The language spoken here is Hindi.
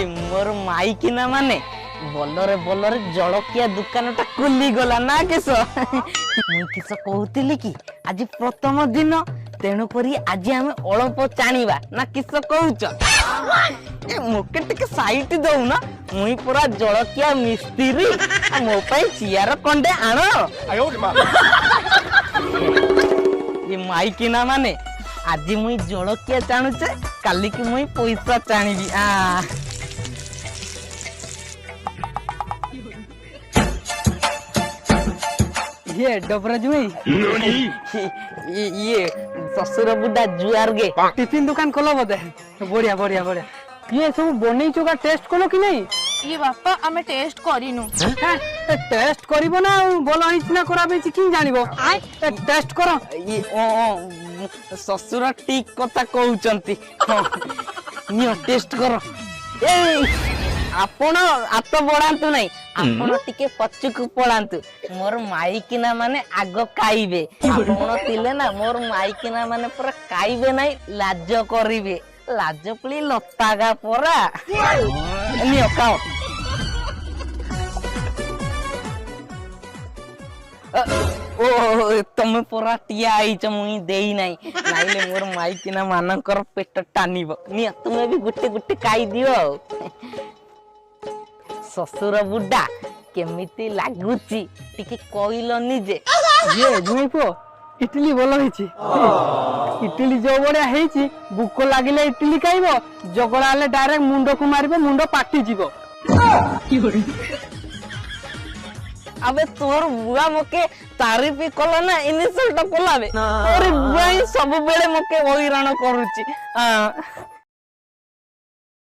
मोर माइकिना माने बोलरे जलकिया दुकानटा खुली गला ना किस मुई किस कहूतिली कि आज प्रथम दिन तेणु करी आज आम अल्प चाणीबा ना किस कहूच ए मोके टिके साइट दऊ ना मुई पूरा जलकिया मिस्त्री मो पाई चियार कंडे आण ये माइकिना माने आज मुई जलकिया चाणुचे काली की मुई पैसा चाणीबी ये डबराज में ये ससुर बुढ़ा जुआर गे टिफिन दुकान खोलो बोधे बढ़िया बढ़िया बढ़िया ये सब बनै चोका टेस्ट कलो कि नहीं ये बापा आमे टेस्ट करिनु टेस्ट करिवो ना बोल हिचना कराबे कि जानिबो टेस्ट करो ये ससुर ठीक कथा कहउचंती नियो टेस्ट करो ए आपण आत बढांतु नहीं आपण टिके पछकु पळांतु मोर माइकिना माने आगो काइबे आपण तिले ना मोर माइकिना माने पूरा काइबे नहीं लाज करिवे लाज पळी लतागा परा नियो खाओ ओ तमे पूरा टिया आइच मुई देई नाही नाइले मोर माइकिना मानकर पेट टानिबो नियो तुमे भी गुट्टे गुट्टे काई दियो ससुर बुड्ढा केमिति लागुची टिके कोइलो निजे ये जुई पो इडली बोलो हिची इडली जो बड़िया हेची बुको लागिले इडली खाइबो जगड़ा आले डायरेक्ट मुंडो को मारिबो मुंडो पाटी जीवो अबे तोर बुआ मके तारीफ कला ना इनिसल्ट कलाबे अरे बुआ सब बेले मके ओइराण करूची